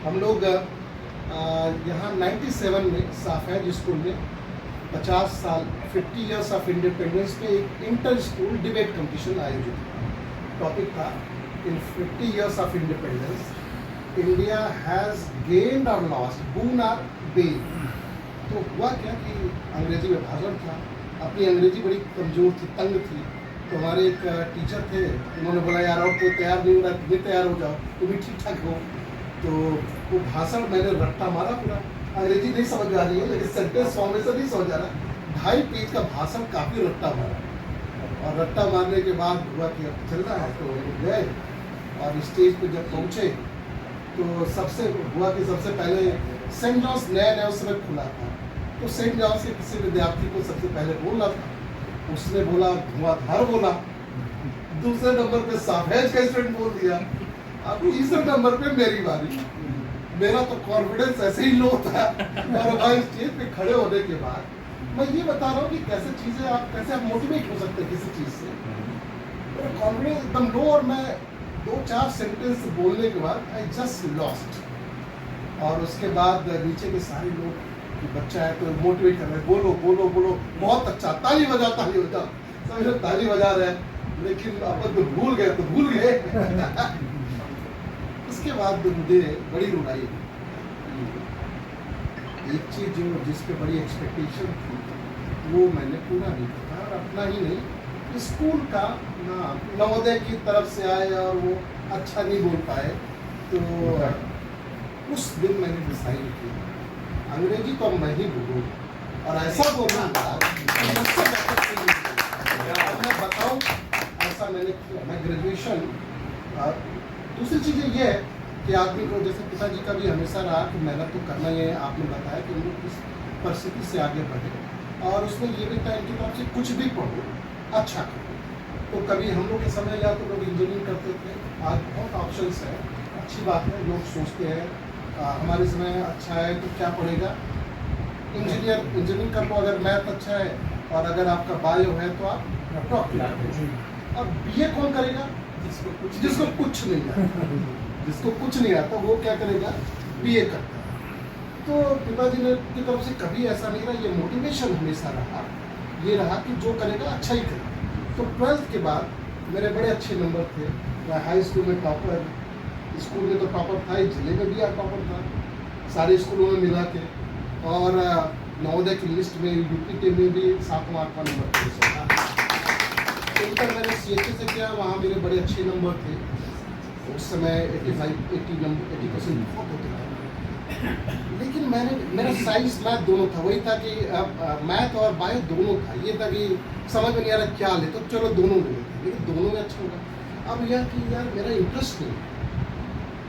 हम लोग यहाँ 97 में साफेद स्कूल में 50 साल 50 इयर्स ऑफ इंडिपेंडेंस पे एक इंटर स्कूल डिबेट कंपटीशन आयोजित हुआ। टॉपिक था इन 50 years of independence India has gained और लॉस्ट, बून और बेन। तो हुआ क्या कि अंग्रेजी में भाषण था, अपनी अंग्रेजी बड़ी कमज़ोर थी, तंग थी। तो हमारे एक टीचर थे, उन्होंने बोला यार और कोई तैयार नहीं हो रहा, तुम भी तैयार हो जाओ, तुम भी ठीक ठाक हो। तो वो भाषण मैंने रट्टा मारा पूरा, अंग्रेजी नहीं समझ आ रही है लेकिन सेंटेंस फॉर्मेशन नहीं समझ आ रहा। 2.5 पेज का भाषण काफ़ी रट्टा मारा, और रट्टा मारने के बाद हुआ कि अब चलना है। तो गए और स्टेज पे जब पहुँचे तो सबसे पहले सेंट जॉन्स नया उस समय खुला था। तो सेंट जॉन्स के किसी विद्यार्थी को सबसे पहले बोलना था, उसने बोला धुआंधार बोला। दूसरे नंबर पे साफेज का स्टूडेंट बोल दिया। अब तीसरे नंबर पे मेरी बारी। मेरा तो कॉन्फिडेंस ऐसे ही लो था, और वहाँ स्टेज पे खड़े होने के बाद मैं ये बता रहा हूँ कि कैसे आप मोटिवेट हो सकते हैं किसी चीज़ से। मेरा कॉन्फिडेंस एकदम लो, और मैं 2-4 सेंटेंस बोलने के बाद आई जस्ट लॉस्ट। और उसके बाद नीचे के सारे लोग कि बच्चा है तो मोटिवेट कर रहे हैं, बोलो बोलो बोलो, बहुत अच्छा, ताली बजा। सब लोग ताली बजा रहे हैं, लेकिन अपन तो भूल गए। उसके बाद मुझे बड़ी रुलाई। एक चीज़ जिस पे बड़ी एक्सपेक्टेशन थी वो मैंने पूरा नहीं किया, और अपना ही नहीं, स्कूल का नाम नवोदय की तरफ से आए और वो अच्छा नहीं बोल पाए। तो उस दिन मैंने डिसाइड किया अंग्रेजी तो मैं ही बोलूँ, और ऐसा बोलूँगा मैं बताऊँ, ऐसा मैंने किया। मैं ग्रेजुएशन, दूसरी चीज़ें ये है कि आदमी को, जैसे पिताजी का भी हमेशा रहा कि मेहनत तो करना ही है। आपने बताया कि हम लोग किस परिस्थिति से आगे बढ़े, और उसमें ये भी था इनकी तरफ से कुछ भी पढ़ो अच्छा करो। तो कभी हम लोग के समय या तो लोग इंजीनियरिंग करते थे, आज बहुत ऑप्शंस है, अच्छी बात है। लोग सोचते हैं हमारे समय अच्छा है तो क्या पढ़ेगा, इंजीनियरिंग कर लो अगर मैथ अच्छा है, और अगर आपका बायो है तो आप डॉक्टर। और बीए कौन करेगा? जिसको कुछ नहीं आता। जिसको कुछ नहीं आता वो क्या करेगा? बीए करता है। तो पिताजी ने की तरफ से कभी ऐसा नहीं रहा, ये मोटिवेशन हमेशा रहा, ये रहा कि जो करेगा अच्छा ही करेगा। तो 12th के बाद मेरे बड़े अच्छे नंबर थे। मैं हाई स्कूल में टॉपर, स्कूल में तो टॉपर था ही, जिले में भी टॉपर था, सारे स्कूलों में मिला के। और नवोदय की लिस्ट में यूपी के में भी 7वां 8वां नंबर था। इंटर मैंने CHA से किया, वहाँ मेरे बड़े अच्छे नंबर थे। उस समय 80% बहुत होते थे। लेकिन मेरा साइंस मैथ दोनों था, वही था कि मैथ और बायो दोनों था। ये था कि समझ में नहीं आ रहा क्या ले, तो चलो दोनों ले लेते, लेकिन दोनों में अच्छा होगा। अब यह कि यार मेरा इंटरेस्ट नहीं,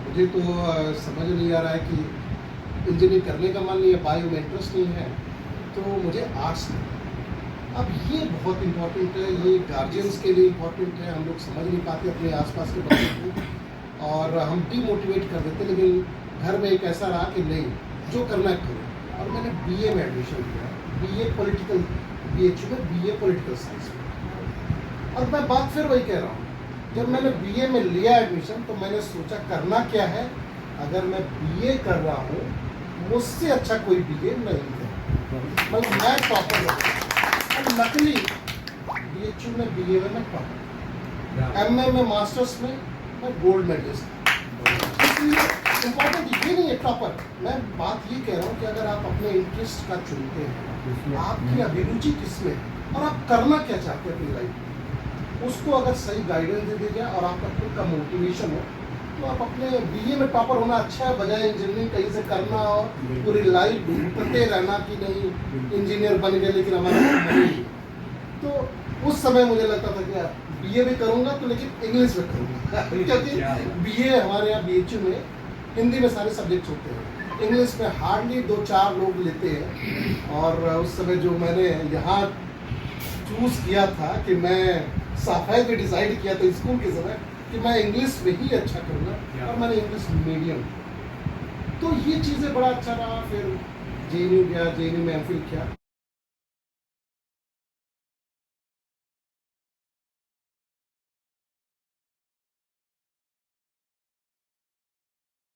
मुझे तो समझ नहीं आ रहा है कि इंजीनियरिंग करने का मन नहीं है, बायो में इंटरेस्ट नहीं है, तो मुझे आर्ट्स में। अब ये बहुत इम्पोर्टेंट है, ये गार्जियंस के लिए इम्पोर्टेंट है। हम लोग समझ नहीं पाते अपने आसपास के बच्चों को, और हम डीमोटिवेट कर देते। लेकिन घर में एक ऐसा रहा कि नहीं, जो करना है करो। और मैंने BA में एडमिशन किया, BA पॉलिटिकल, BHU में BA पॉलिटिकल साइंस में। और मैं बात फिर वही कह रहा हूँ, जब मैंने BA में लिया एडमिशन तो मैंने सोचा करना क्या है, अगर मैं BA कर रहा हूँ, मुझसे अच्छा कोई BA नहीं है, मतलब मैं टॉपर लगूंगा। और नकली BHU में BA में मैं टॉपर, MA में मास्टर्स में मैं गोल्ड मेडलिस्ट। इसलिए इम्पोर्टेंट ये नहीं है टॉपर, मैं बात ये कह रहा हूँ कि अगर आप अपने इंटरेस्ट का चुनते हैं, आपकी अभिरुचि किसमें है और आप करना क्या चाहते हैं अपनी लाइफ में, उसको अगर सही गाइडेंस दे दिया जाए और आपका खुद का मोटिवेशन हो, तो आप अपने BA में टॉपर होना अच्छा है, बजाय इंजीनियरिंग कहीं से करना और पूरी लाइफ ढूंढते रहना कि नहीं इंजीनियर बन गए लेकिन हमारा नहीं। तो उस समय मुझे लगता था कि यार BA भी करूँगा तो लेकिन इंग्लिश में करूँगा क्योंकि BA हमारे यहाँ BHU में हिंदी में सारे सब्जेक्ट्स होते हैं, इंग्लिश में हार्डली 2-4 लोग लेते हैं। और उस समय जो मैंने यहाँ चूज़ किया था कि मैं साफेद में डिसाइड किया था स्कूल के समय कि मैं इंग्लिश में ही अच्छा करूँगा, और मैंने इंग्लिश मीडियम। तो ये चीज़ें बड़ा अच्छा रहा। फिर JNU गया, JNU में MPhil किया।